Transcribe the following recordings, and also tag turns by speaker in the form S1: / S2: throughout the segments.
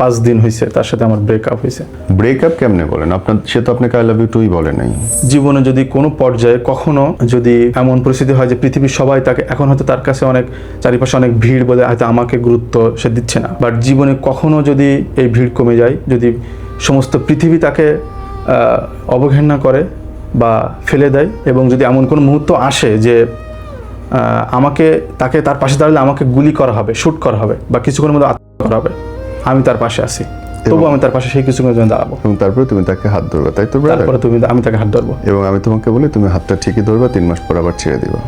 S1: 5 দিন হয়েছে তার সাথে আমার ব্রেকআপ হয়েছে।
S2: ব্রেকআপ কেমনে বলেন? সে তো আপনাকে আই লাভ ইউ টুই বলে নাই।
S1: জীবনে যদি কোনো পর্যায়ে কখনো যদি এমন পরিস্থিতি হয় যে পৃথিবীর সবাই তাকে, এখন হয়তো তার কাছে অনেক চারিপাশে অনেক ভিড় বলে হয়তো আমাকে গুরুত্ব সে দিচ্ছে না, বাট জীবনে কখনো যদি এই ভিড় কমে যায়, যদি সমস্ত পৃথিবী তাকে অবহেলনা করে বা ফেলে দেয়, এবং যদি এমন কোনো মুহূর্ত আসে যে তাকে তার পাশে দাঁড়ালে আমাকে গুলি করা হবে, শ্যুট করা হবে বা কিছুক্ষণের মধ্যে আত্মহত্যা করা হবে, আমি তার পাশে আছি, তবু আমি তার পাশে সেই কিছুক্ষণের জন্য দাঁড়াবো।
S2: এবং তারপরে তুমি তাকে হাত ধরবে, তাই তো?
S1: তারপরে আমি তাকে হাত ধরবো
S2: এবং আমি তোমাকে বলি তুমি হাতটা ঠিকই ধরবা, 3 মাস পর আবার ছেড়ে দিবা।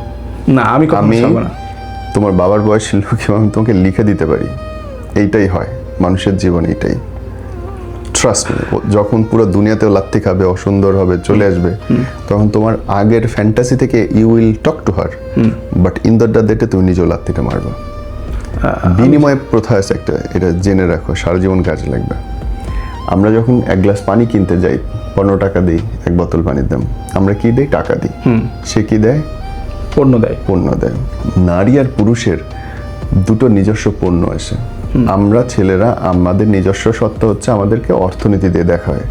S1: না, আমি কখনো ছাড়বো না।
S2: তোমার বাবার বয়সী লোক আমি তোমাকে লিখে দিতে পারি। এইটাই হয় মানুষের জীবন, এইটাই। ট্রাস্ট মি, যখন পুরো দুনিয়াতেও লাত্তি খাবে, অসুন্দর হবে, চলে আসবে, তখন তোমার আগের ফ্যান্টাসি থেকে you will talk to her, but in the ডেটে তুমি নিজেও লাত্তিটা মারবা। বিনিময় প্রথা আছে একটা, এটা জেনে রাখো, সারা জীবন কাজে লাগবে। আমরা যখন 1 গ্লাস পানি কিনতে যাই, 15 টাকা দিই 1 বোতল পানির দাম, আমরা কি দেই? টাকা দিই। সে কি দেয়?
S1: পণ্য দেয়।
S2: নারী আর পুরুষের দুটো নিজস্ব পণ্য আছে। আমরা ছেলেরা আমাদের নিজস্ব সত্তা হচ্ছে আমাদেরকে অর্থনীতি দিয়ে দেখা হয়,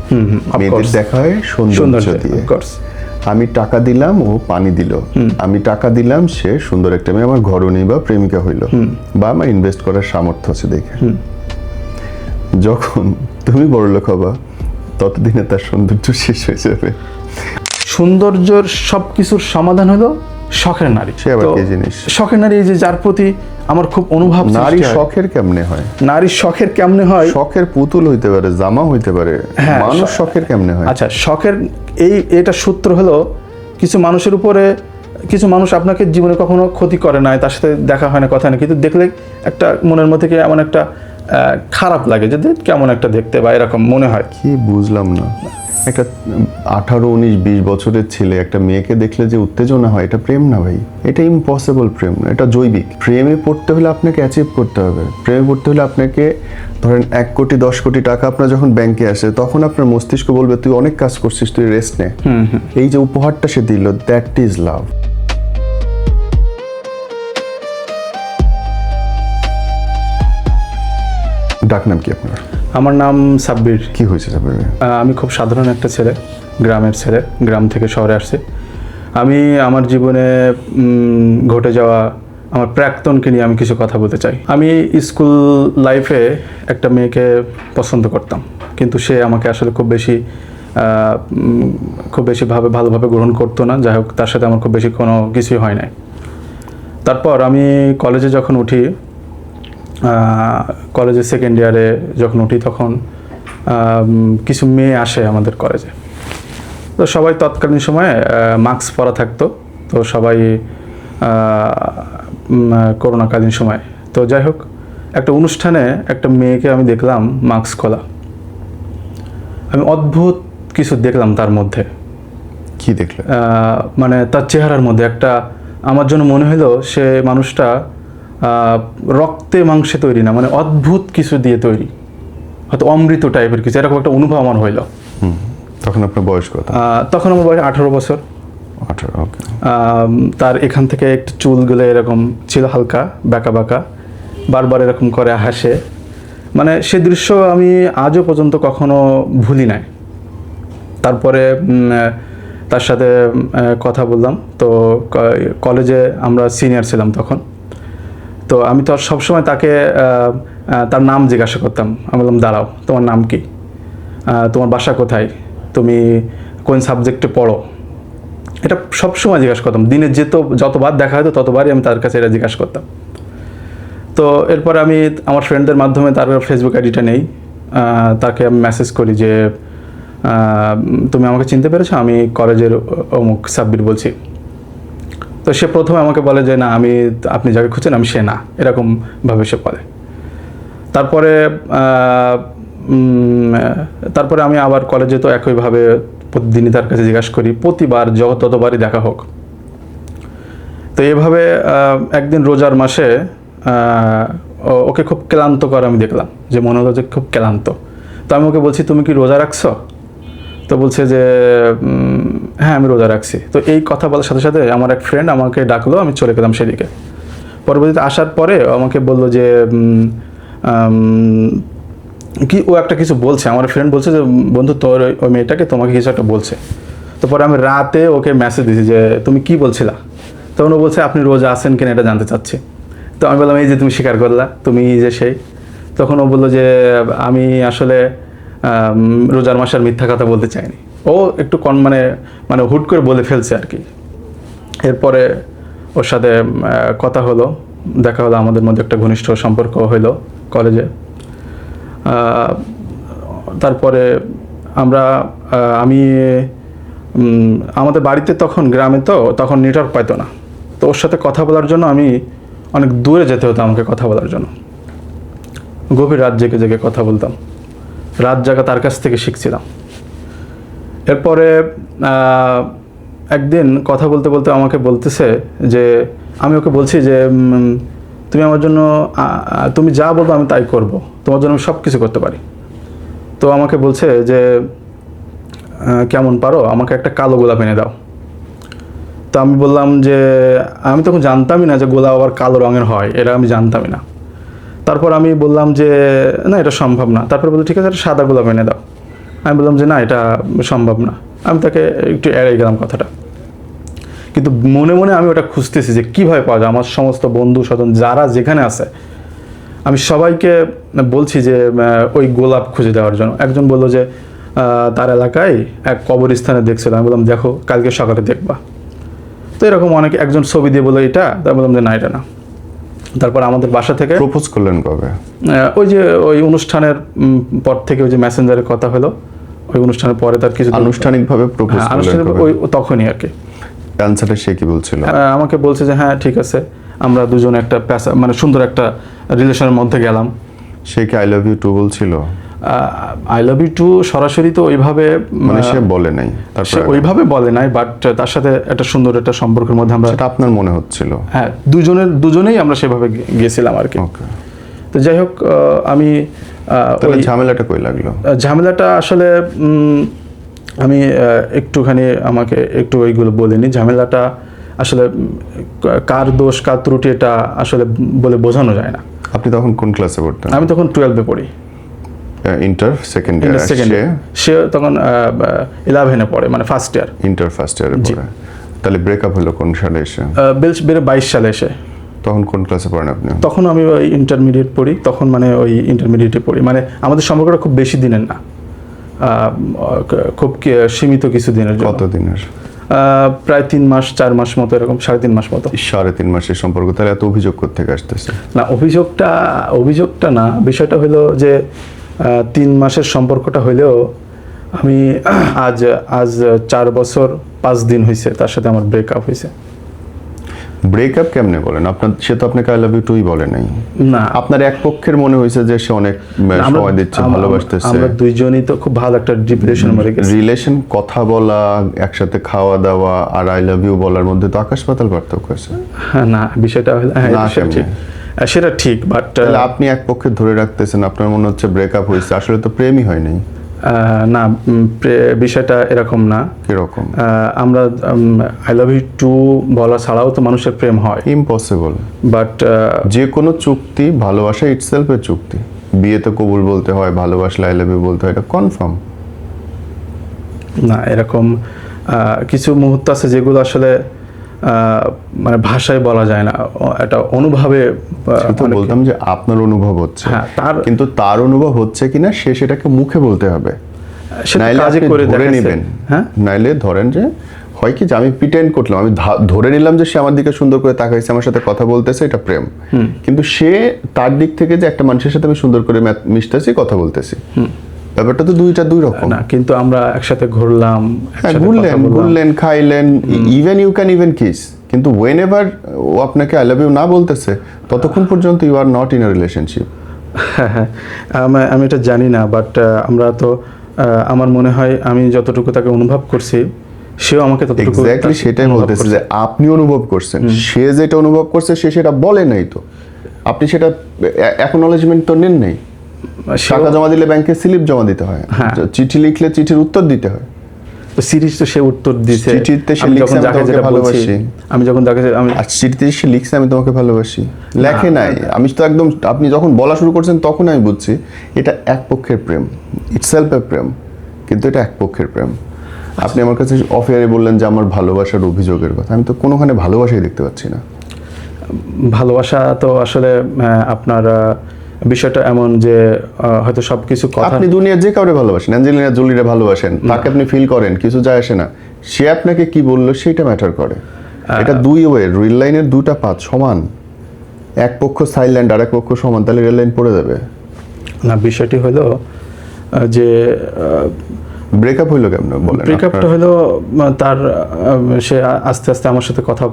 S2: মেয়েদের দেখা হয় সৌন্দর্য দিয়ে। আমি টাকা দিলাম, ও পানি দিল। আমি টাকা দিলাম, সে সুন্দর একটা মেয়ে আমার ঘরণী বা প্রেমিকা হইল, বা আমার ইনভেস্ট করার সামর্থ্য আছে দেখে। যখন তুমি বড়লোক হবা, ততদিনে তার সৌন্দর্য শেষ হয়ে যাবে।
S1: সৌন্দর্যের সবকিছুর সমাধান হলো শখের নারী।
S2: সে আবার কি জিনিস?
S1: শখের নারী, যে যার প্রতি আমার খুব অনুভব।
S2: নারী শখের কেমনে হয়?
S1: নারী শখের কেমনে হয়?
S2: শখের পুতুল হইতে পারে, জামা হইতে পারে, মানুষ শখের কেমনে হয়?
S1: আচ্ছা, শখের এটা সূত্র হলো, কিছু মানুষের উপরে, কিছু মানুষ আপনাকে জীবনে কখনো ক্ষতি করে না, তার সাথে দেখা হয় না, কথা না, কিন্তু দেখলে একটা মনের মধ্যে থেকে এমন একটা খারাপ লাগে যে কেমন একটা দেখতে, বা এরকম মনে হয়।
S2: কি বুঝলাম না, একটা 18, 19, 20 বছরের ছেলে একটা মেয়েকে দেখলে যে উত্তেজনা হয়, এটা প্রেম না ভাই, এটা ইম্পসিবল প্রেম না, এটা জৈবিক। প্রেমে পড়তে হলে আপনাকে অ্যাচিভ করতে হবে। প্রেমে পড়তে হলে আপনাকে, ধরেন 1 কোটি 10 কোটি টাকা আপনার যখন ব্যাংকে আসে, তখন আপনার মস্তিষ্ক বলবে তুই অনেক কাজ করছিস, তুই রেস্ট নে। এই যে উপহারটা সে দিল, দ্যাট ইজ লাভ। ডাক নাম কি আপনার?
S1: আমার নাম সাব্বির।
S2: কি হয়েছে সাব্বির?
S1: আমি খুব সাধারণ একটা ছেলে, গ্রামের ছেলে, গ্রাম থেকে শহরে আসছি। আমি আমার জীবনে ঘটে যাওয়া আমার প্রাক্তনকে নিয়ে আমি কিছু কথা বলতে চাই। আমি স্কুল লাইফে একটা মেয়েকে পছন্দ করতাম, কিন্তু সে আমাকে আসলে খুব বেশি ভালোভাবে গ্রহণ করতো না। যাই হোক, তার সাথে আমার খুব বেশি কোনো কিছুই হয় নাই। তারপর আমি কলেজে যখন উঠি, কলেজে সেকেন্ড ইয়ারে যখন উঠি, তখন কিছু মেয়ে আসে আমাদের কলেজে। তো সবাই তৎকালীন সময়ে মাস্ক পরা থাকতো, তো সবাই করোনাকালীন সময়। তো যাই হোক, একটা অনুষ্ঠানে একটা মেয়েকে আমি দেখলাম মাস্ক খোলা। আমি অদ্ভুত কিছু দেখলাম তার মধ্যে।
S2: কি দেখলে?
S1: মানে তার চেহারার মধ্যে একটা, আমার জন্য মনে হলো সে মানুষটা রক্তে মাংসে তৈরি না, মানে অদ্ভুত কিছু দিয়ে তৈরি, হয়তো অমৃত টাইপের কিছু, এরকম একটা অনুভব আমার হইলো।
S2: তখন আপনার বয়স কত?
S1: তখন আমার বয়স 18 বছর।
S2: 18, ওকে।
S1: তার এখান থেকে একটু চুলগুলো এরকম ছিল, হালকা বাঁকা বাঁকা, বারবার এরকম করে হাসে। মানে সে দৃশ্য আমি আজও পর্যন্ত কখনো ভুলি নাই। তারপরে তার সাথে কথা বললাম। তো কলেজে আমরা সিনিয়র ছিলাম তখন। তো আমি তো সবসময় তাকে তার নাম জিজ্ঞাসা করতাম। আমি বললাম, দাঁড়াও, তোমার নাম কি, তোমার বাসা কোথায়, তুমি কোন সাবজেক্টে পড়ো, এটা সবসময় জিজ্ঞাসা করতাম। দিনে যতবার দেখা হতো ততবারই আমি তার কাছে এটা জিজ্ঞাসা করতাম। তো এরপরে আমি আমার ফ্রেন্ডদের মাধ্যমে তার ফেসবুক আইডিটা নেই, তাকে আমি মেসেজ করি যে তুমি আমাকে চিনতে পেরেছো, আমি কলেজের অমুক সাব্বির বলছি। তো সে প্রথমে আমাকে বলে যে না, আপনি যাকে খুঁজছেন আমি সে না, এরকমভাবে সে বলে। তারপরে আমি আবার কলেজে তো একইভাবে প্রতিদিনই তার কাছে জিজ্ঞাসা করি, প্রতিবার যতবারই দেখা হোক। তো এভাবে একদিন রোজার মাসে ওকে খুব ক্লান্ত করে আমি দেখলাম, যে মনে হলো যে খুব ক্লান্ত। তো আমি ওকে বলছি, তুমি কি রোজা রাখছো? তো বলছে যে হ্যাঁ, আমি রোজা রাখছি। তো এই কথা বলার সাথে সাথে আমার এক ফ্রেন্ড আমাকে ডাকলো, আমি চলে গেলাম সেদিকে। পরবর্তীতে আসার পরে আমাকে বললো যে কি ও একটা কিছু বলছে, আমার ফ্রেন্ড বলছে যে বন্ধু তোর ওই মেয়েটাকে তোমাকে কিছু একটা বলছে। তো পরে আমি রাতে ওকে মেসেজ দিয়েছি যে তুমি কি বলছিলা, তখন ও বলছে আপনি রোজা আছেন কিনা এটা জানতে চাচ্ছি। তো আমি বললাম এই যে তুমি স্বীকার করলা, তুমি যে সেই। তখন ও বললো যে আমি আসলে রোজার মাসের মিথ্যা কথা বলতে চাইনি। ও একটু মানে মানে হুট করে বলে ফেলছে আর কি। এরপরে ওর সাথে কথা হলো, দেখা হলো, আমাদের মধ্যে একটা ঘনিষ্ঠ সম্পর্ক হলো কলেজে। তারপরে আমি আমাদের বাড়িতে তখন গ্রামে তো তখন নেটওয়ার্ক পাইতো না, তো ওর সাথে কথা বলার জন্য আমি অনেক দূরে যেতে হতো আমাকে কথা বলার জন্য। গভীর রাত জেগে জেগে কথা বলতাম, রাত জাগা তার কাছ থেকে শিখছিলাম। এরপরে একদিন কথা বলতে বলতে আমাকে বলতেছে যে, আমি ওকে বলছি যে তুমি আমার জন্য তুমি যা বলবো আমি তাই করব, তোমার জন্য আমি সব কিছু করতে পারি। তো আমাকে বলছে যে কেমন পারো, আমাকে একটা কালো গোলাপ এনে দাও। তো আমি বললাম যে আমি তখন জানতামই না যে গোলাপ আবার কালো রঙের হয়, এটা আমি জানতামই না। তারপর আমি বললাম যে না এটা সম্ভব না। তারপর বললো ঠিক আছে একটা সাদা গোলাপ এনে দাও। আমি বললাম যে না এটা সম্ভব না। আমি তাকে একটু এড়িয়ে গেলাম কথাটা, কিন্তু মনে মনে আমি ওটা খুঁজতেছি যে কীভাবে পাওয়া যায়। আমার সমস্ত বন্ধু স্বজন যারা যেখানে আছে আমি সবাইকে বলছি যে ওই গোলাপ খুঁজে দেওয়ার জন্য। একজন বললো যে তার এলাকায় এক কবরস্থানে দেখছিল। আমি বললাম দেখো কালকে সকালে দেখবা। তো এরকম অনেকে, একজন ছবি দিয়ে বলে এটা, তাই বললাম যে না এটা না। তারপর আমাদের বাসা থেকে
S2: প্রপোজ করলেন কবে?
S1: ওই যে ওই অনুষ্ঠানের পর থেকে ওই যে মেসেঞ্জারে কথা হলো, ওই অনুষ্ঠানের পরে তার কিছু
S2: আনুষ্ঠানিকভাবে প্রপোজ করলেন
S1: আনুষ্ঠানিক ওই তখনই আর কি।
S2: অ্যানসারটা সে কি বলছিল?
S1: আমাকে বলছে যে হ্যাঁ ঠিক আছে, আমরা দুজন একটা মানে সুন্দর একটা রিলেশনের মধ্যে গেলাম।
S2: সে কি আই লাভ ইউ টু বলছিল?
S1: আই লাভ ইউ টু সরাসরি তো ওইভাবে
S2: মানে সে বলে নাই,
S1: সে ওইভাবে বলে নাই, বাট তার সাথে একটা সুন্দর একটা সম্পর্কের মধ্যে আমরা,
S2: সেটা আপনার মনে হচ্ছিল?
S1: হ্যাঁ দুজনেই আমরা সেভাবে গিয়েছিলাম আর কি। তো যাই হোক আমি
S2: ঝামেলাটা কই লাগলো?
S1: ঝামেলাটা আসলে আমি একটুখানি আমাকে একটু ওইগুলো বলিনি। ঝামেলাটা আসলে কার দোষ কার ত্রুটি এটা আসলে বলে বোঝানো যায় না।
S2: আপনি তখন কোন ক্লাসে পড়তেন?
S1: আমি তখন 12-এ পড়ি,
S2: ইন্টার সেকেন্ড ইয়ার।
S1: সে তখন 11-এ পড়ে, মানে ফার্স্ট ইয়ার,
S2: ইন্টার ফার্স্ট ইয়ারে পড়ে। তাহলে ব্রেকআপ হলো কোন সালে এসে?
S1: 22 সালে এসে।
S2: তখন কোন ক্লাসে পড়েন আপনি?
S1: তখন আমি ওই ইন্টারমিডিয়েট পড়ি, তখন মানে ওই ইন্টারমিডিয়েটে পড়ি। মানে আমাদের সম্পর্কটা খুব বেশি দিনের না, খুব সীমিত কিছু দিনের জন্য।
S2: কত দিনের?
S1: প্রায় 3 মাস 4 মাস মতো, এরকম 3.5 মাস মতো।
S2: 3.5 মাসের সম্পর্ক, তাহলে এত অভিযোগ কোত্থেকে আসতেছে?
S1: না অভিযোগটা না, বিষয়টা হলো যে 3 মাসের সম্পর্কটা হইলেও আমি আজ 4 বছর 5 দিন হয়েছে তার সাথে আমার ব্রেকআপ হয়েছে।
S2: ব্রেকআপ কেমনে বলেন? সে তো আপনাকে আই লাভ ইউ টুই বলে নাই।
S1: না,
S2: আপনার এক পক্ষের মনে হয়েছে যে সে অনেক সময় দিচ্ছে, ভালোবাসতেছে।
S1: আমরা দুইজনই তো খুব ভালো একটা ডিপ্রেশন মরে গেছি।
S2: রিলেশন, কথা বলা, একসাথে খাওয়া দাওয়া আর আই লাভ ইউ বলার মধ্যে তো আকাশ পাতাল পার্থক্য আছে।
S1: হ্যাঁ না, বিষয়টা হলো সেটা ঠিক, বাট
S2: আপনি এক পক্ষে ধরে রাখতেছেন, আপনার মনে হচ্ছে ব্রেকআপ হয়েছে, আসলে তো প্রেমই হয় নাই।
S1: না, বিষয়টা এরকম না।
S2: কিরকম?
S1: আমরা আই লাভ ইউ টু বলা ছাড়াও তো মানুষের প্রেম হয়।
S2: ইম্পসিবল।
S1: বাট
S2: যে কোনো চুক্তি, ভালোবাসা ইটসেলফের চুক্তি। বিয়েতে কবুল বলতে হয়, ভালোবাসলে আই লাভ ইউ বলতে হয়, এটা কনফার্ম
S1: না। এরকম কিছু মুহূর্ত আছে যেগুলো আসলে মানে ভাষায় বলা যায় না, এটা অনুভবে।
S2: বলতাম যে আপনার অনুভব হচ্ছে, কিন্তু তার অনুভব হচ্ছে কিনা সে সেটাকে মুখে বলতে হবে, নাইলে আপনি ধরে নেবেন। হ্যাঁ, নাইলে ধরেন যে হয় কি যে আমি প্রিটেন্ড করলাম, আমি ধরে নিলাম যে সে আমার দিকে সুন্দর করে তাকাইছে, আমার সাথে কথা বলতেছে, এটা প্রেম। কিন্তু সে তার দিক থেকে যে একটা মানুষের সাথে আমি সুন্দর করে মিশতেছি, কথা বলতেছি, ব্যাপারটা তো দুই রকম
S1: না। কিন্তু আমরা একসাথে ঘুরলাম,
S2: ঘুরলেন, খাইলেন, ইভেন কিস, কিন্তু whenever ও আপনাকে আই লাভ ইউ না বলতেছে, ততক্ষণ পর্যন্ত you are not in a relationship.
S1: হ্যাঁ, আমি এটা জানি না, বাট আমরা তো আমার মনে হয় আমি যতটুকু তাকে অনুভব করছি, সেও আমাকে ততটুকু।
S2: এক্স্যাক্টলি সেটাই বলতেছে যে আপনি অনুভব করছেন, সে যেটা অনুভব করছে সে সেটা বলে নাই, তো আপনি সেটা অ্যাকনলেজমেন্ট তো নেন নাই। টাকা জমা দিলে ব্যাংকে স্লিপ জমা দিতে হয়, চিঠি লিখলে চিঠির উত্তর দিতে হয়।
S1: তো সিরিজ তো সে উত্তর দিছে,
S2: চিঠিতে সে
S1: আমি
S2: লিখছে,
S1: যখন
S2: আমি
S1: যাকে
S2: তোমাকে
S1: যেটা বলছি,
S2: ভালোবাসি।
S1: আমি যখন যাকে আমি
S2: আর চিঠিতে সে লিখছে আমি তোমাকে ভালোবাসি, লেখে নাই। আমি তো একদম, আপনি যখন বলা শুরু করছেন তখন আমি বুঝছি এটা এক পক্ষের প্রেম, ইটসেলফ এ প্রেম, কিন্তু এটা এক পক্ষের প্রেম। আপনি আমার কাছে অফিয়ারে বললেন যে আমার ভালোবাসার অভিযোগের কথা, আমি তো কোনোখানে ভালোবাসাই দেখতে পাচ্ছি না।
S1: ভালোবাসা তো আসলে আপনার বিষয়টা এমন যে হয়তো সবকিছু কথা
S2: আপনি দুনিয়ার যে কাউরে ভালোবাসেন, অ্যাঞ্জেলিনা জোলিরে ভালোবাসেন, তাকে আপনি ফিল করেন, কিছু যায় আসে না, সে আপনাকে কি বললো সেটা ম্যাটার করে। এটা দুই ওয়ে, রেল লাইনের দুটা পাত সমান, এক পক্ষ সাইল্যান্ড আর এক পক্ষ সমান, তাহলে রেল লাইন পড়ে যাবে।
S1: না, বিষয়টি হলো যে
S2: ব্রেকআপ হইলো কেমন বলেন?
S1: ব্রেকআপটা হলো তার সে আস্তে আস্তে আমার সাথে কথা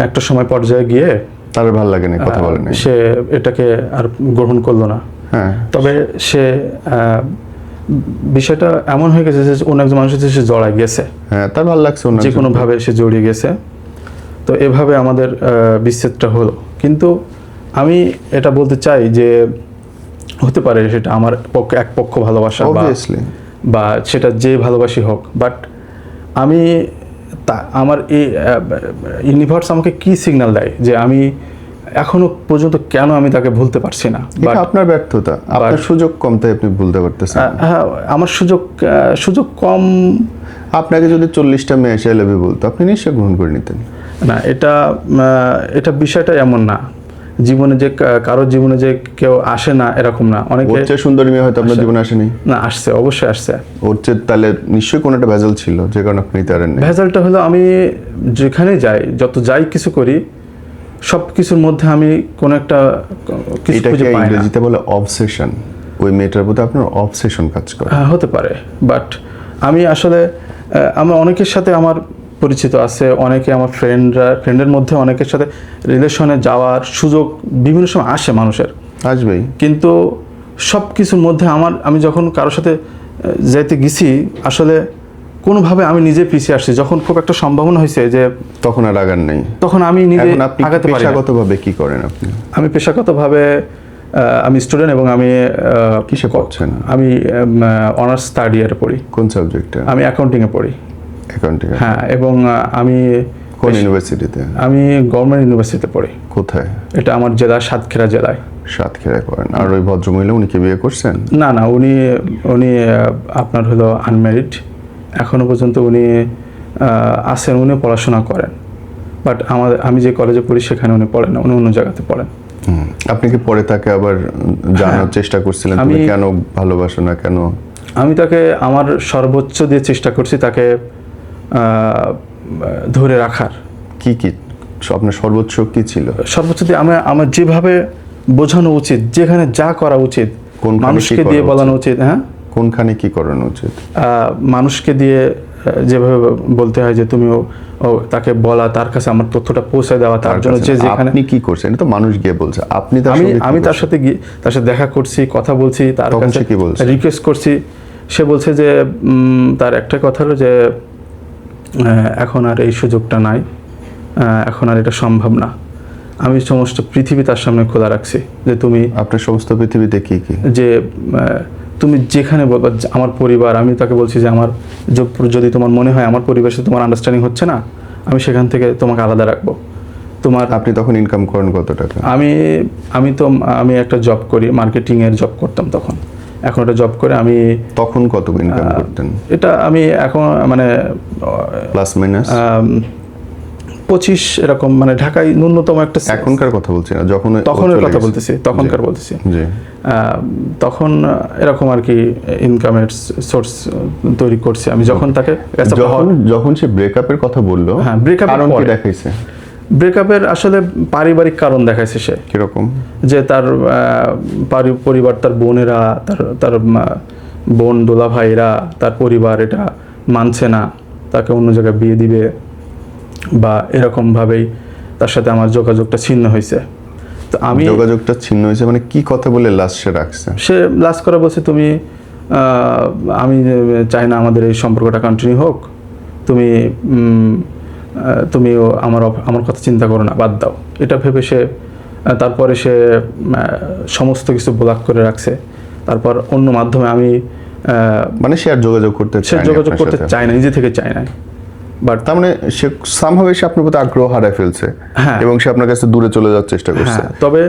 S1: একটা সময় পর্যায়ে গিয়ে
S2: তার ভালো লাগে না, কথা বলে না।
S1: সে এটাকে আর গ্রহণ করলো না।
S2: হ্যাঁ,
S1: তবে সে বিষয়টা এমন হয়ে গেছে যে অন্য একজন মানুষের সাথে সে জড়ায় গেছে,
S2: হ্যাঁ, তার ভালো লাগছে অন্য
S1: যে কোনো ভাবে সে জড়িয়ে গেছে। তো এভাবে আমাদের বিচ্ছেদটা হলো। কিন্তু আমি এটা বলতে চাই যে হতে পারে সেটা আমার পক্ষে এক পক্ষ ভালোবাসা
S2: অবভিয়াসলি,
S1: বা সেটা যে ভালোবাসি হোক, বাট আমি আমার এই ইউনিভার্স আমাকে কি সিগন্যাল দেয় যে আমি এখনো পর্যন্ত কেন আমি তাকে ভুলতে পারছি না।
S2: এটা আপনার ব্যর্থতা, আপনার সুযোগ কম, তাই আপনি ভুলতে পারতেছেন।
S1: হ্যাঁ, আমার সুযোগ কম।
S2: আপনাকে যদি 40টা মেয়ে এসে লেবে বলতো, আপনি নিশ্চয় গ্রহণ করে নিতেন।
S1: না, এটা বিষয়টা এমন না। জীবনে যে কারো জীবনে যে কেউ আসে না এরকম না। অনেকে
S2: ওর চেয়ে সুন্দরী মেয়ে হয়তো আপনার জীবনে আসেনি।
S1: না, আসছে, অবশ্যই আসছে।
S2: ওর চেয়ে তাহলে নিশ্চয়ই কোনো একটা ভেজাল ছিল, যে কারণে আপনি নিতে পারেননি।
S1: ভেজালটা হলো আমি যেখানে যাই, যাই কিছু করি, সব কিছুর মধ্যে আমি কোনো একটা কিছু
S2: এটাকে
S1: খুঁজে পাই না।
S2: ইংরেজিতে বলে অবসেশন। ওই মেয়েটার প্রতি আপনার অবসেশন কাজ করে।
S1: হতে পারে, বাট আমি আসলে আমার অনেকের সাথে আমার পরিচিত আছে, অনেকে আমার ফ্রেন্ডের মধ্যে অনেকের সাথে রিলেশনে যাওয়ার সুযোগ বিভিন্ন সময় আসে মানুষের,
S2: আসবেই।
S1: কিন্তু সব কিছুর মধ্যে আমি যখন কারোর সাথে যাইতে গেছি, আসলে কোনোভাবে আমি নিজে পিছিয়ে আসছি। যখন খুব একটা সম্ভাবনা হয়েছে যে
S2: তখন আর আগার নেই,
S1: তখন আমি নিজে
S2: এখন আপনি
S1: আগাতে পারি না।
S2: পেশাগতভাবে কি করেন আপনি?
S1: আমি পেশাগতভাবে আমি স্টুডেন্ট, এবং আমি
S2: কিসে পড়ছেন?
S1: আমি অনার্স থার্ড ইয়ারে পড়ি।
S2: কোন সাবজেক্টে?
S1: আমি অ্যাকাউন্টিংয়ে পড়ি।
S2: অ্যাকাউন্টিং?
S1: হ্যাঁ, এবং আমি
S2: কোন ইউনিভার্সিটিতে?
S1: আমি গভর্নমেন্ট ইউনিভার্সিটিতে পড়ি।
S2: কোথায়?
S1: এটা আমার জেলা সাতক্ষীরা জেলায়।
S2: সাতক্ষীরায় পড়েন। আর ওই ভদ্রমহিলা, উনি কি বিয়ে করছেন?
S1: না, উনি আপনার হলো আনম্যারিড এখনো পর্যন্ত। উনি আছেন, উনি পড়াশোনা করেন, বাট আমি যে কলেজে পড়ি সেখানে উনি পড়েন না, উনি অন্য জায়গাতে পড়েন।
S2: আপনি কি পরে তাকে আবার জানার চেষ্টা করছিলেন তুমি কেন ভালোবাসো না, কেন?
S1: আমি তাকে আমার সর্বোচ্চ দিয়ে চেষ্টা করছি তাকে ধরে রাখার।
S2: কি আপনার সর্বোচ্চ কি ছিল?
S1: সর্বোচ্চ দিয়ে আমার যেভাবে বোঝানো উচিত, যেখানে যা করা উচিত, মানুষকে দিয়ে বলানো উচিত। হ্যাঁ,
S2: কোনখানে কি করানো উচিত?
S1: মানুষকে দিয়ে যেভাবে বলতে হয় যে তুমিও তাকে বলা, তার কাছে আমার তথ্যটা পৌঁছে দেওয়া, তার জন্য যে যেখানে।
S2: আপনি কি করছেন? এটা তো মানুষ গিয়ে বলছে, আপনি
S1: আমি তার সাথে গিয়ে তার সাথে দেখা করছি, কথা বলছি, তার কাছে
S2: কি বলছে?
S1: রিকোয়েস্ট করছি। সে বলছে যে তার একটা কথা হলো যে এখন আর এই সুযোগটা নাই, এখন আর এটা সম্ভব না। আমি সমস্ত পৃথিবী তার সামনে খোলা রাখছি যে তুমি
S2: আপনার সমস্ত পৃথিবীতে কি
S1: যে তুমি যেখানে বলবা, আমার পরিবার। আমি তাকে বলছি যে আমার যদি তোমার মনে হয় আমার পরিবারের সাথে তোমার আন্ডারস্ট্যান্ডিং হচ্ছে না, আমি সেখান থেকে তোমাকে আলাদা রাখবো।
S2: আপনি তখন ইনকাম করেন কত টাকা?
S1: আমি একটা জব করি, মার্কেটিং এর জব করতাম তখন। এখন একটা জব করে আমি
S2: তখন কত ইনকাম করতেন?
S1: এটা আমি এখন মানে
S2: প্লাস মাইনাস
S1: 25 এরকম, মানে ঢাকায় ন্যূনতম একটা।
S2: এখনকার কথা বলছি না,
S1: তখনের কথা বলতেছি, তখনকার বলতেছি। তখন এরকম আর কি ইনকামের সোর্স তৈরি করছি আমি। যখন তাকে
S2: যখন সে ব্রেকআপের কথা বললো,
S1: হ্যাঁ, ব্রেকআপের পরে
S2: দেখাইছে
S1: ব্রেকআপের আসলে পারিবারিক কারণ দেখাইছে সে।
S2: কিরকম? যে
S1: তার পরিবার, তার বোনেরা, তার বোন দোলা ভাইরা, তার পরিবার এটা মানছে না, তাকে অন্য জায়গায় বিয়ে দিবে, বা এরকম ভাবেই তার সাথে আমার যোগাযোগটা ছিন্ন হয়েছে। তো আমি
S2: যোগাযোগটা ছিন্ন হয়েছে মানে কি কথা বলে লাস্ট সে রাখছে? সে
S1: লাস্ট করে বলছে তুমি আমি চাই না আমাদের এই সম্পর্কটা কন্টিনিউ হোক, তুমিও আমার কথা চিন্তা করো না, বাদ দাও। এটা ভেবে সে তারপরে সে সমস্ত কিছু ব্লক করে রাখছে। তারপর অন্য মাধ্যমে আমি
S2: মানে সে আর যোগাযোগ করতে
S1: সে যোগাযোগ করতে চায় না, নিজে থেকে চায় না। বাট
S2: তার মানে সে সামহাও সে আপনার প্রতি আগ্রহ হারায় ফেলছে এবং সে আপনার কাছে দূরে চলে যাওয়ার চেষ্টা করছে।
S1: তবে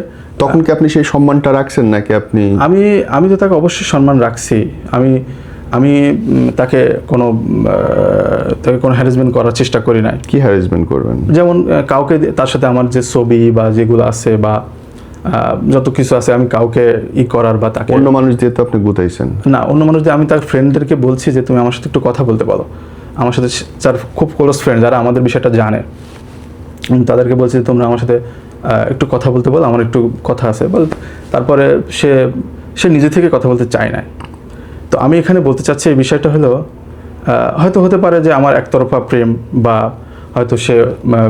S2: তখন কি আপনি সেই সম্মানটা রাখছেন নাকি আপনি?
S1: আমি তো তাকে অবশ্যই সম্মান রাখছি। আমি তাকে কোনো হ্যারাসমেন্ট করার চেষ্টা করি নাই।
S2: কি হ্যারাসমেন্ট করবেন?
S1: যেমন কাউকে তার সাথে আমার যে ছবি বা যেগুলো আছে বা যত কিছু আছে আমি কাউকে করার বা তাকে
S2: অন্য মানুষ দিয়ে তো আপনি গুতাইছেন
S1: না, অন্য মানুষ দিয়ে আমি তার ফ্রেন্ডদেরকে বলছি যে তুমি আমার সাথে একটু কথা বলতে বলো। আমার সাথে যার খুব ক্লোজ ফ্রেন্ড, যারা আমাদের বিষয়টা জানে, তাদেরকে বলছি তোমরা আমার সাথে একটু কথা বলতে বলো, আমার একটু কথা আছে বল। তারপরে সে নিজে থেকে কথা বলতে চায় না। তো আমি এখানে বলতে চাচ্ছি এই বিষয়টা হলো হয়তো হতে পারে যে আমার একতরফা প্রেম বা হয়তো সে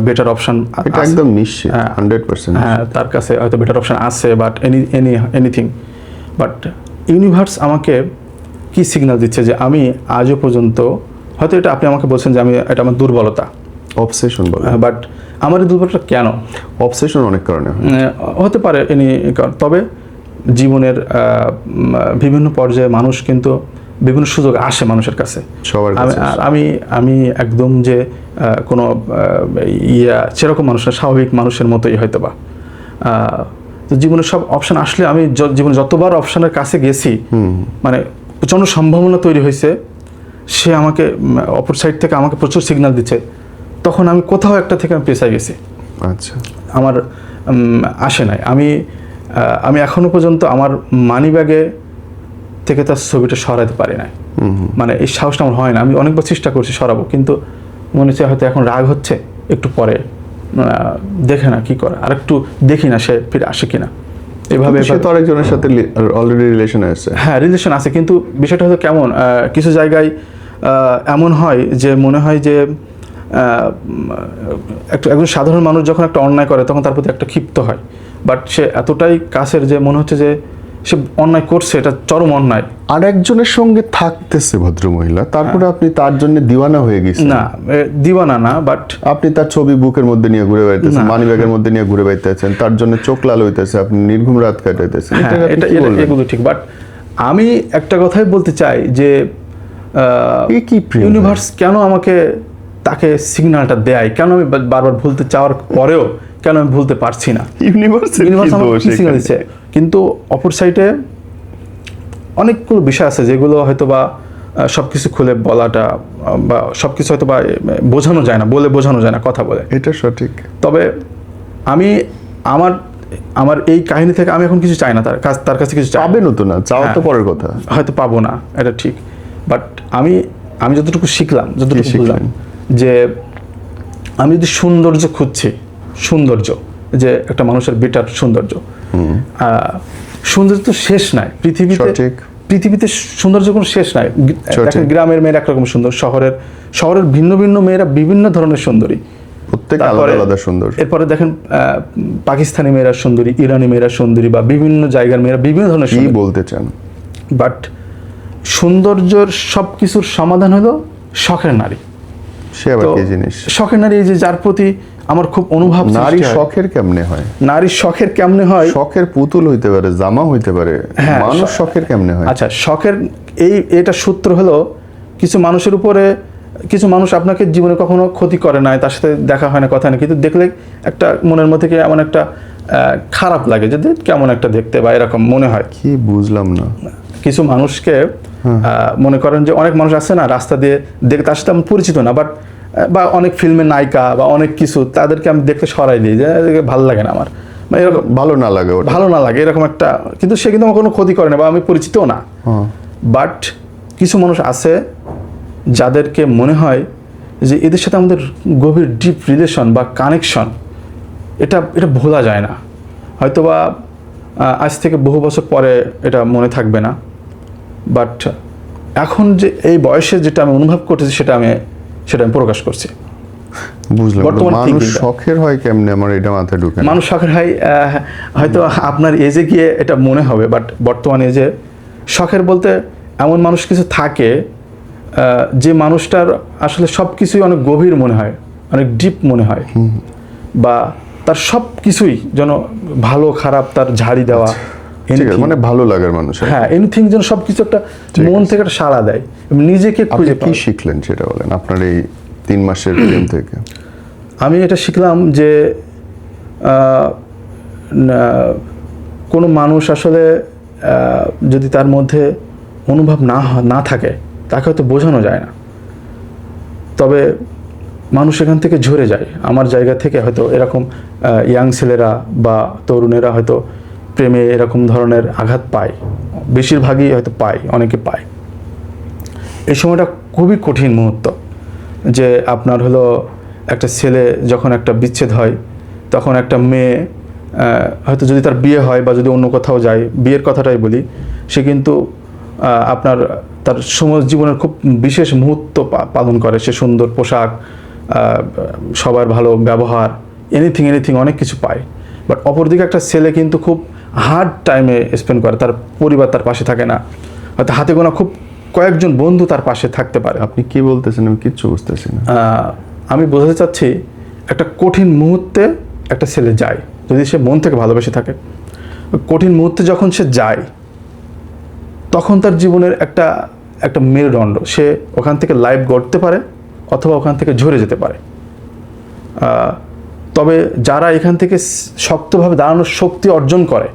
S1: বেটার অপশন,
S2: এটা একদম নিশ্চিত 100%।
S1: হ্যাঁ, তার কাছে হয়তো বেটার অপশন আছে, বাট এনিথিং। বাট ইউনিভার্স আমাকে কি সিগন্যাল দিচ্ছে যে আমি আজও পর্যন্ত, হয়তো এটা আপনি আমাকে বলছেন যে এটা আমার দুর্বলতা,
S2: অবসেশন বলে,
S1: বাট আমার এই দুর্বলতা কেন?
S2: অবসেশন অনেক কারণে
S1: হতে পারে তবে জীবনের বিভিন্ন পর্যায়ে মানুষ কিন্তু বিভিন্ন সুযোগ আসে মানুষের কাছে
S2: সবার কাছে।
S1: আমি একদম যে কোনো সেরকম মানুষ না, স্বাভাবিক মানুষের মতোই হয়তো বা। তো জীবনের সব অপশন আসলে আমি জীবনে যতবার অপশনের কাছে গেছি, মানে প্রচণ্ড সম্ভাবনা তৈরি হয়েছে, সে আমাকে অপর সাইড থেকে আমাকে প্রচুর সিগন্যাল দিচ্ছে, তখন আমি কোথাও একটা থেকে আমি পেছায় গেছি।
S2: আচ্ছা,
S1: আমার আসে নাই। আমি এখনো পর্যন্ত আমার মানি ব্যাগে থেকে তার ছবিটা সরাতে পারি না। মানে এই সাহসটা আমার হয় না। আমি অনেকবার চেষ্টা করছি সরাবো, কিন্তু মনে হচ্ছে হয়তো এখন রাগ হচ্ছে, একটু পরে দেখে না কি করে, আর একটু দেখি না সে ফিরে আসে কিনা। এভাবে
S2: তো আরেকজনের সাথে অলরেডি রিলেশন আছে।
S1: হ্যাঁ, রিলেশন আছে, কিন্তু বিষয়টা হয়তো কেমন কিছু জায়গায় এমন হয় যে মনে হয় যে একজন সাধারণ মানুষ যখন একটা অন্যায় করে তখন তার প্রতি একটা ক্ষিপ্ত হয়, বাট সে এতটাই কাছের যে মনে হচ্ছে যে সে অন্যায় করছে, এটা চরম অন্যায়।
S2: আর একজনের সঙ্গে থাকতেছে ভদ্রমহিলা, তারপরে আপনি তার জন্য দিওয়ানা হয়ে গেছেন।
S1: না, দিওয়ানা না, বাট
S2: আপনি তার ছবি বুকের মধ্যে নিয়ে ঘুরে বেড়াইতেছেন, মানি ব্যাগের মধ্যে নিয়ে ঘুরে বেড়াইতেছেন, তার জন্য চোখ লাল হইতেছে, আপনি নির্ঘুম রাত কাটাইতেছেন।
S1: এগুলো ঠিক, বাট আমি একটা কথাই বলতে চাই যে ইউনিভার্স কেন আমাকে তাকে সিগন্যালটা দেয়, কেন আমি বারবার ভুলতে চাওয়ার পরেও কেন আমি ভুলতে পারছি না? ইউনিভার্স আমাকে সিগন্যাল দিচ্ছে, কিন্তু অপর সাইডে অনেকগুলো বিষয় আছে যেগুলো হয়তো বা সবকিছু খুলে বলাটা বা সবকিছু হয়তো বা বোঝানো যায় না, বলে বোঝানো যায় না, কথা বলে।
S2: এটা সঠিক।
S1: তবে আমি আমার এই কাহিনী থেকে আমি এখন কিছু চাই না, তার কাছে কিছু
S2: পাবেন তো না, চাওয়া তো পরের কথা,
S1: হয়তো পাবো না, এটা ঠিক। বাট আমি যতটুকু শিখলাম, যতটুকু বুঝলাম, যে আমি যদি সৌন্দর্য খুঁজছি, সৌন্দর্য যে একটা মানুষের বেটার সৌন্দর্য, সৌন্দর্য তো শেষ নাই পৃথিবীতে সৌন্দর্য কোনো শেষ নাই। গ্রামের মেয়েরা একরকম সুন্দর, শহরের ভিন্ন ভিন্ন মেয়েরা বিভিন্ন ধরনের সুন্দরী,
S2: প্রত্যেক আলাদা আলাদা সুন্দর।
S1: এরপরে দেখেন পাকিস্তানি মেয়েরা সুন্দরী, ইরানি মেয়েরা সুন্দরী, বা বিভিন্ন জায়গার মেয়েরা বিভিন্ন ধরনের সুন্দরী।
S2: কি বলতে চান?
S1: বাট সৌন্দর্যের সব কিছুর সমাধান হলো শখের নারী।
S2: সে আবার কি জিনিস?
S1: শখের নারী, যে যার প্রতি আমার খুব অনুভব।
S2: নারী শখের কেমনে হয়?
S1: নারী শখের কেমনে হয়?
S2: শখের পুতুল হইতে পারে, জামা হইতে পারে, মানুষ শখের কেমনে হয়?
S1: আচ্ছা, শখের এটা সূত্র হলো কিছু মানুষের উপরে, কিছু মানুষ আপনাকে জীবনে কখনো ক্ষতি করে নাই, তার সাথে দেখা হয় না, কথা নেই, কিন্তু দেখলে একটা মনের মধ্যে থেকে এমন একটা খারাপ লাগে যে কেমন একটা দেখতে, বা এরকম মনে হয়।
S2: কি বুঝলাম না।
S1: কিছু মানুষকে মনে করেন যে অনেক মানুষ আছে না রাস্তা দিয়ে দেখে, তার সাথে আমি পরিচিত না, বাট বা অনেক ফিল্মের নায়িকা বা অনেক কিছু, তাদেরকে আমি দেখতে সরাই দিই যে ভালো লাগে না আমার, মানে এরকম ভালো না লাগে এরকম একটা, কিন্তু সে কিন্তু আমার কোনো ক্ষতি করে না বা আমি পরিচিতও না। বাট কিছু মানুষ আছে যাদেরকে মনে হয় যে এদের সাথে আমাদের গভীর ডিপ রিলেশন বা কানেকশন, এটা ভোলা যায় না। হয়তোবা আজ থেকে বহু বছর পরে এটা মনে থাকবে না, বাট এখন যে এই বয়সে যেটা আমি অনুভব করতেছি সেটা আমি প্রকাশ করছি।
S2: বুঝলাম। মানুষ শখের হয় কেমনে, আমার এটা মাথায় ঢুকে না।
S1: মানুষ শখের হয় হয়তো আপনার এজে গিয়ে এটা মনে হবে, বাট বর্তমান এজে শখের বলতে এমন মানুষ কিছু থাকে যে মানুষটার আসলে সব কিছুই অনেক গভীর মনে হয়, অনেক ডিপ মনে হয়, বা তার সব কিছুই যেন ভালো খারাপ তার ঝাড়ি দেওয়া,
S2: ঠিক আছে, মানে ভালো লাগার মানুষ।
S1: হ্যাঁ, এনিথিং যেন সবকিছু একটা মন থেকে একটা সাড়া দেয়, নিজেকে
S2: আপনি
S1: খুঁজে
S2: কি
S1: পাওয়া।
S2: শিখলেন সেটা বলেন আপনার এই 3 মাসের প্রেম থেকে?
S1: আমি এটা শিখলাম যে কোনো মানুষ আসলে যদি তার মধ্যে অনুভব না থাকে, তাকে হয়তো বোঝানো যায় না। তবে মানুষ এখান থেকে ঝরে যায়। আমার জায়গা থেকে হয়তো এরকম ইয়াং ছেলেরা বা তরুণেরা হয়তো প্রেমে এরকম ধরনের আঘাত পায়, বেশিরভাগই হয়তো পায়, অনেকে পায়। এই সময়টা খুবই কঠিন মুহূর্ত, যে আপনার হলো একটা ছেলে যখন একটা বিচ্ছেদ হয়, তখন একটা মেয়ে হয়তো যদি তার বিয়ে হয় বা যদি অন্য কোথাও যায়, বিয়ের কথাটাই বলি, সে কিন্তু আপনার তার সমাজ জীবনের খুব বিশেষ মুহূর্ত পালন করে। সে সুন্দর পোশাক, সবার ভালো ব্যবহার, এনিথিং অনেক কিছু পায়। বাট অপরদিকে একটা ছেলে কিন্তু খুব হার্ড টাইমে স্পেন্ড করে, তার পরিবার তার পাশে থাকে না, হয়তো হাতে গোনা খুব কয়েকজন বন্ধু তার পাশে থাকতে পারে।
S2: আপনি কি বলতেছেন আমি কিচ্ছু বুঝতেছি না।
S1: আমি বোঝাতে চাচ্ছি, একটা কঠিন মুহূর্তে একটা ছেলে যায়, যদি সে মন থেকে ভালোবেসে থাকে, কঠিন মুহূর্তে যখন সে যায়, তখন তার জীবনের একটা মেরুদণ্ড, সে ওখান থেকে লাইফ গড়তে পারে অথবা ওখান থেকে ঝরে যেতে পারে। তবে যারা এখান থেকে শক্তভাবে দাঁড়ানোর শক্তি অর্জন করে,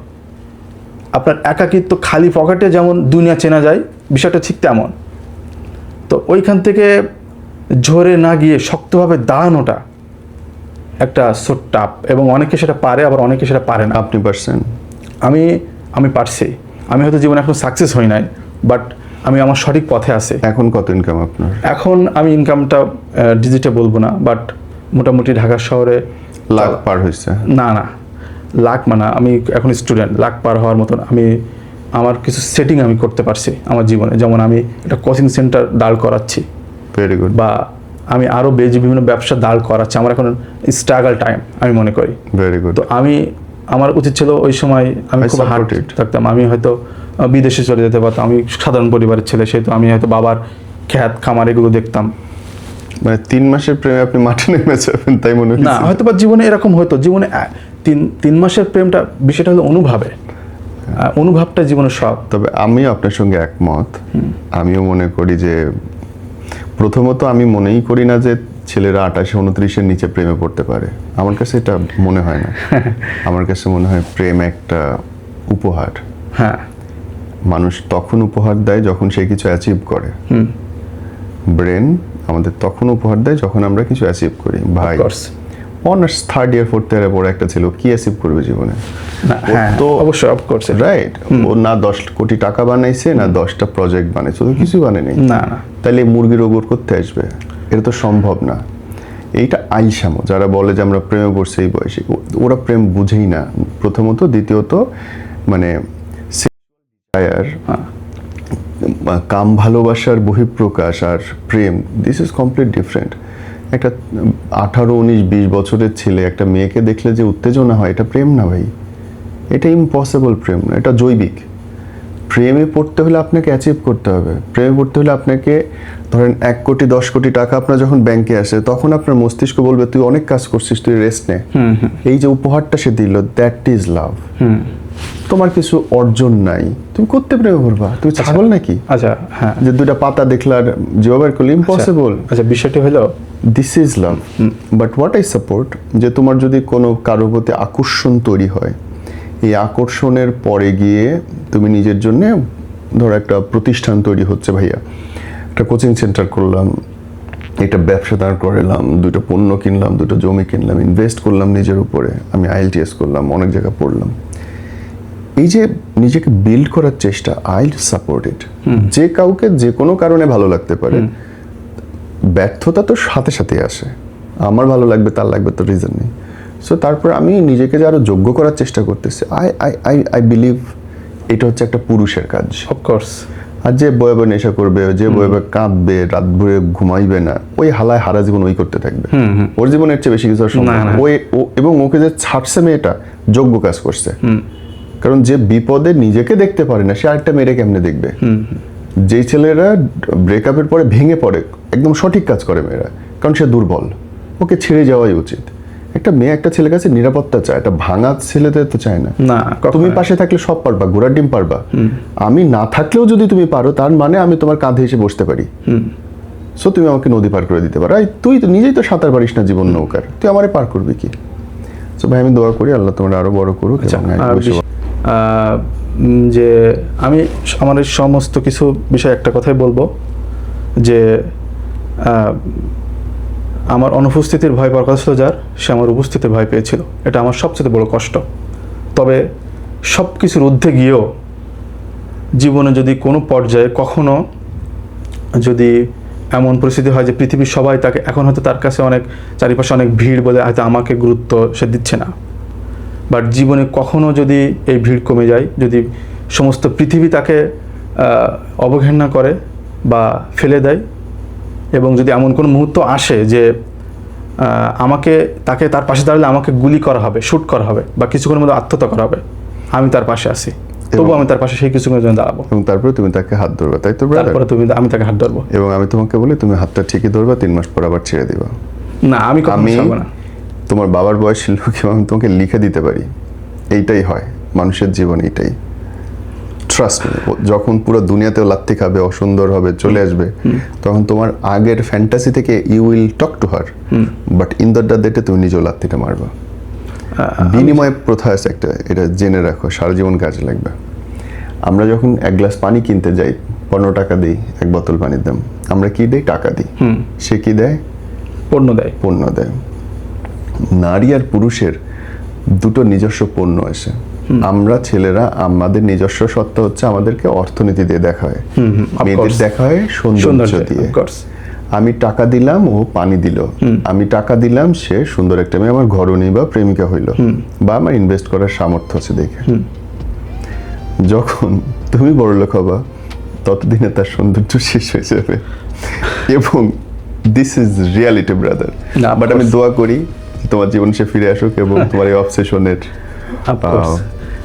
S1: আপনার একাকিত্ব খালি পকেটে যেমন দুনিয়া চেনা যায়, বিষয়টা ঠিক তেমন। তো ওইখান থেকে ঝরে না গিয়ে শক্তভাবে দাঁড়ানোটা একটা টাফ, এবং অনেকে সেটা পারে, আবার অনেকে সেটা পারে না।
S2: আপনি পারছেন?
S1: আমি পারছি। আমি হয়তো জীবনে এখন সাকসেস হই নাই, বাট আমি আমার সঠিক পথে আছি।
S2: এখন কত ইনকাম আপনার?
S1: এখন আমি ইনকামটা ডিজিটে বলবো না, বাট মোটামুটি ঢাকা শহরে
S2: লাখ পার হয়েছে?
S1: না, লাখ মানে আমি এখন স্টুডেন্ট, লাখ পার হওয়ার মতন আমার কিছু সেটিং আমি করতে পারছি আমার জীবনে। যেমন আমি একটা কোচিং সেন্টার দাঁড় করাচ্ছি,
S2: ভেরি গুড।
S1: বা আমি আরও বিভিন্ন ব্যবসা দাঁড় করাচ্ছি। আমার এখন স্ট্রাগল টাইম আমি মনে করি।
S2: Very good.
S1: তো আমার উচিত ছিল ওই সময় আমি খুব হার্ড থাকতাম, আমি হয়তো বিদেশে চলে যেতে পারতাম। আমি সাধারণ পরিবারের ছেলে, সেহেতু আমি হয়তো বাবার খ্যাত খামার এগুলো দেখতাম।
S2: মানে 3 মাসের প্রেমে আপনি মাঠে নেমে যাবেন তাই মনে হচ্ছে?
S1: না, হয়তো বা জীবনে এরকম হতো। জীবনে 3 মাসের প্রেমটা, বিষয়টা হলো অনুভাবটা জীবনের সব।
S2: তবে আমিও আপনার সঙ্গে একমত। আমিও মনে করি যে, প্রথমত আমি মনেই করি না যে ছেলেরা 28-29-এর নিচে প্রেমে পড়তে পারে। আমার কাছে এটা মনে হয় না। আমার কাছে মনে হয় প্রেম একটা উপহার।
S1: হ্যাঁ,
S2: মানুষ তখন উপহার দেয় যখন সে কিছু অ্যাচিভ করে। ব্রেন আমাদের তখন উপহার দেয় যখন আমরা কিছু অ্যাচিভ করি। ভাই, অনার্স 3rd ইয়ার 4th ইয়ারে পড়ে একটা ছিল, কি অ্যাচিভ করবে জীবনে?
S1: তো অবশ্যই, অফকোর্স,
S2: রাইট। ও না 10 কোটি টাকা বানাইছে, না 10টা প্রজেক্ট বানাইছে, তো কিছু বানায়নি।
S1: না,
S2: তাহলে মুরগির ওপর করতে আসবে? এটা তো সম্ভব না। এইটা আইসামো যারা বলে যে আমরা প্রেমে পড়ছি এই বয়সে, ওরা প্রেম বুঝেই না প্রথমত। দ্বিতীয়ত, মানে কাম ভালোবাসার বহিঃপ্রকাশ আর প্রেম, দিস ইজ কমপ্লিট ডিফারেন্ট। একটা 18-19-20 বছরের ছেলে একটা মেয়েকে দেখলে যে উত্তেজনা হয়, এটা প্রেম না ভাই, এটা ইম্পসিবল প্রেম না, এটা জৈবিক। প্রেমে পড়তে হলে আপনাকে অ্যাচিভ করতে হবে। প্রেমে পড়তে হলে আপনাকে, ধরেন 1 কোটি 10 কোটি টাকা আপনার যখন ব্যাংকে আসে, তখন আপনার মস্তিষ্ক বলবে তুই অনেক কাজ করছিস, তুই রেস্ট নে। এই যে উপহারটা সে দিল, দ্যাট ইজ লাভ। তোমার কিছু অর্জন নাই, তুমি করতে প্রেমে পড়বা? তুমি ছাগল নাকি?
S1: আচ্ছা, হ্যাঁ,
S2: যে 2টা পাতা দেখলার জীববার করলে ইম্পসিবল।
S1: আচ্ছা, বিষয়টি হলো
S2: this is love. But what I support, যে তোমার যদি কোনো কারোর প্রতি আকর্ষণ তৈরি হয়, এই আকর্ষণের পরে গিয়ে তুমি নিজের জন্য, ধরো একটা প্রতিষ্ঠান তৈরি হচ্ছে, ভাইয়া একটা কোচিং সেন্টার করলাম, একটা ব্যবসা দাঁড় করালাম, 2টা পণ্য কিনলাম, 2টা জমি কিনলাম, ইনভেস্ট করলাম নিজের উপরে, আমি IELTS করলাম, অনেক জায়গায় পড়লাম। এই যে নিজেকে বিল্ড করার চেষ্টা, আই সাপোর্ট ইট। যে কাউকে যে কোনো কারণে ভালো লাগতে পারে, ব্যর্থতা তো সাথে সাথে আসে। আমার ভালো লাগবে, তার লাগবে, তো রিজন নেই। সো তারপর আমি নিজেকে যে আরো যোগ্য করার চেষ্টা করতেছি। আই বিলিভ এটা হচ্ছে একটা পুরুষের কাজ।
S1: অফকোর্স।
S2: আর যে বয়ে বয়ে নেশা করবে, যে বয়ে বয়ে কাঁদবে, রাত ভরে ঘুমাইবে না, ওই হালায় হারা জীবন ওই করতে থাকবে। ওর জীবনের চেয়ে বেশি কিছু এবং ওকে যে ছাড়ছে মেয়েটা যোগ্য কাজ করছে। কারণ যে বিপদে নিজেকে দেখতে পারে না, সে আরেকটা মেয়েরে কেমনে দেখবে? যেই ছেলেরা ব্রেকআপের পরে ভেঙে পড়ে, একদম সঠিক কাজ করে মেয়েরা, কারণ সে দুর্বল, ওকে ছেড়ে যাওয়াই উচিত। একটা মেয়ে একটা ছেলের কাছে নিরাপত্তা চায়, একটা ভাঙা ছেলেদের তো চায় না।
S1: না,
S2: তুমি পাশে থাকলে সব পারবা, ঘোড়ার ডিম পারবা। আমি না থাকলেও যদি তুমি পারো, তার মানে আমি তোমার কাঁধে এসে বসতে পারি। সো তুমি আমাকে নদী পার করে দিতে পারো। তুই তো নিজেই তো সাঁতার পারিস না জীবন নৌকার, তুই আমারে পার করবি কি? সো ভাই, আমি দোয়া করি আল্লাহ তোমার আরো বড় করুক।
S1: যে আমি আমার এই সমস্ত কিছু বিষয় একটা কথাই বলবো যে আমার অনুপস্থিতির ভয় পাওয়ার কথা ছিল যার, সে আমার উপস্থিতির ভয় পেয়েছিল। এটা আমার সবচেয়ে বড় কষ্ট। তবে সব কিছুর ঊর্ধ্বে গিয়েও জীবনে যদি কোনো পর্যায়ে কখনো যদি এমন পরিস্থিতি হয় যে পৃথিবীর সবাই তাকে, এখন হয়তো তার কাছে অনেক চারিপাশে অনেক ভিড় বলে হয়তো আমাকে গুরুত্ব সে দিচ্ছে না, বাট জীবনে কখনো যদি এই ভিড় কমে যায়, যদি সমস্ত পৃথিবী তাকে অবহেলনা করে বা ফেলে দেয়, এবং যদি এমন কোনো মুহূর্ত আসে যে তাকে তার পাশে দাঁড়ালে আমাকে গুলি করা হবে, শ্যুট করা হবে, বা কিছুক্ষণের মধ্যে আত্মহত্যা করা হবে, আমি তার পাশে আছি, তবু আমি তার পাশে সেই কিছুক্ষণের জন্য দাঁড়াবো।
S2: এবং তারপরে তুমি তাকে হাত ধরবে, তাই তো?
S1: তারপরে আমি তাকে হাত ধরবো।
S2: এবং আমি তোমাকে বলি, তুমি হাতটা ঠিকই ধরবা, 3 মাস পর আবার ছেড়ে দিবা।
S1: না, আমি কখনো ছাড়বো না।
S2: তোমার বাবার বয়সী লোক আমি তোমাকে লিখে দিতে পারি। এইটাই হয় মানুষের জীবন, এইটাই। ট্রাস্ট মি, যখন পুরো দুনিয়াতেও লাত্তি খাবে, অসুন্দর হবে, চলে আসবে, তখন তোমার আগের ফ্যান্টাসি থেকে you will talk to her, but in the ডেটে তুমি নিজেও লাত্তিটা মারবা। বিনিময় প্রথা আছে একটা, এটা জেনে রাখো, সারা জীবন কাজে লাগবে। আমরা যখন 1 গ্লাস পানি কিনতে যাই, 15 টাকা দিই 1 বোতল পানির দাম, আমরা কি দেই? টাকা দিই। সে কি দেয়? পণ্য দেয়। নারী আর পুরুষের দুটো নিজস্ব পণ্য আছে। আমরা ছেলেরা আমাদের নিজস্ব সত্তা হচ্ছে আমাদেরকে অর্থনীতি দিয়ে দেখা হয়, মেয়েদের দেখা হয় সৌন্দর্য দিয়ে। আমি টাকা দিলাম, ও পানি দিল। আমি টাকা দিলাম, সে সুন্দর একটা মেয়ে আমার ঘরণী বা প্রেমিকা হইল, বা আমার ইনভেস্ট করার সামর্থ্য আছে দেখে। যখন তুমি বড়লোক হবা, ততদিনে তার সৌন্দর্য শেষ হয়ে যাবে। এবং this is reality brother. But আমি দোয়া করি তোমার জীবন সে ফিরে আসুক, এবং তোমার এই অবসেশনের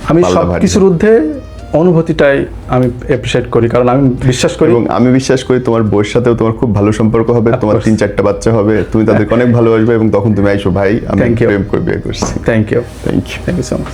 S1: আমি সব কিছুর ঊর্ধ্বে অনুভূতিটাই আমি অ্যাপ্রিশিয়েট করি, কারণ আমি বিশ্বাস করি,
S2: এবং আমি বিশ্বাস করি তোমার বউয়ের সাথেও তোমার খুব ভালো সম্পর্ক হবে, তোমার 3-4টা বাচ্চা হবে, তুমি তাদেরকে অনেক ভালোবাসবে, এবং তখন তুমি আইসো, ভাই আমি প্রেম করে বিয়ে করছি।
S1: Thank you
S2: so much.